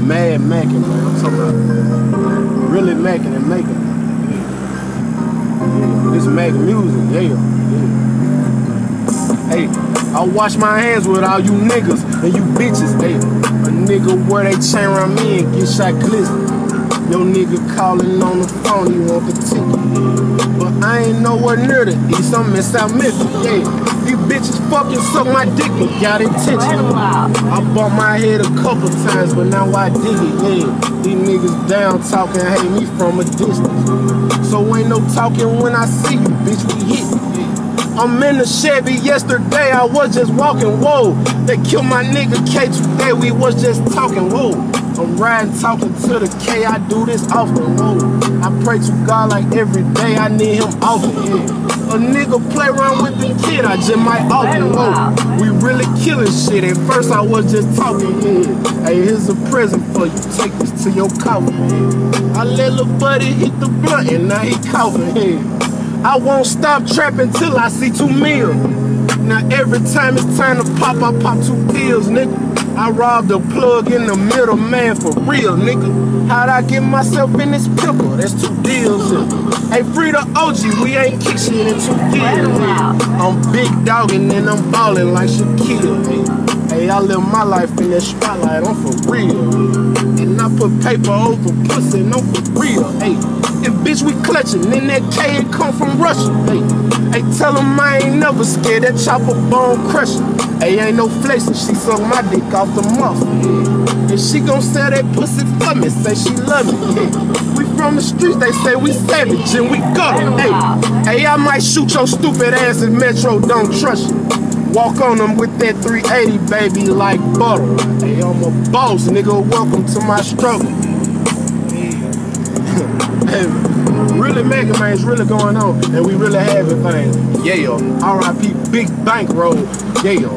Mad macking, man. I'm talking about really macking and making. Yeah. This Mac music, yeah. Hey, I wash my hands with all you niggas and you bitches, hey. A nigga wear they chain around me and get shot glisten. Yo nigga calling on the phone, he want the ticket. But I ain't nowhere near the east, I'm in South Memphis, yeah. These bitches fucking suck my dick but got intention. I bumped my head a couple times, but now I dig it, yeah. These niggas down talking, hate me from a distance. So ain't no talking when I see you, bitch, we hit, yeah. I'm in the Chevy yesterday, I was just walking, whoa. They killed my nigga K today, we was just talking, whoa. I'm riding, talking to the K, I do this often, whoa. I pray to God like every day, I need him often, yeah. A nigga play around with the kid, I just might often, whoa. We really killing shit, at first I was just talking, yeah. Hey, here's a present for you, take this to your coffin, yeah. I let lil' buddy hit the blunt and now he coughing, yeah. I won't stop trapping till I see 2 mil. Now every time it's time to pop, I pop 2 pills, nigga. I robbed a plug in the middle, man, for real, nigga. How'd I get myself in this pickle? That's 2 deals, yeah. Hey, free the OG, we ain't kick shit in 2 deals, yeah. I'm big dogging and I'm ballin' like Shaquille, yeah. Hey, I live my life in that spotlight, I'm for real. And I put paper over pussy, and I'm for real, hey. And bitch, we clutchin', and that K it come from Russia, hey. Hey, tell him I ain't never scared, that chopper bone crushin'. Hey, ain't no flexin', she suck my dick off the muscle, yeah. And she gon' sell that pussy for me, say she love me, yeah. We from the streets, they say we savage, and we got 'em, hey. Hey, I might shoot your stupid ass if Metro don't trust you. Walk on them with that 380, baby, like butter. Hey, I'm a boss, nigga, welcome to my struggle. Hey, really making, man, it's really going on, and we really having things. Yeah, R.I.P. Big Bankroll, yeah.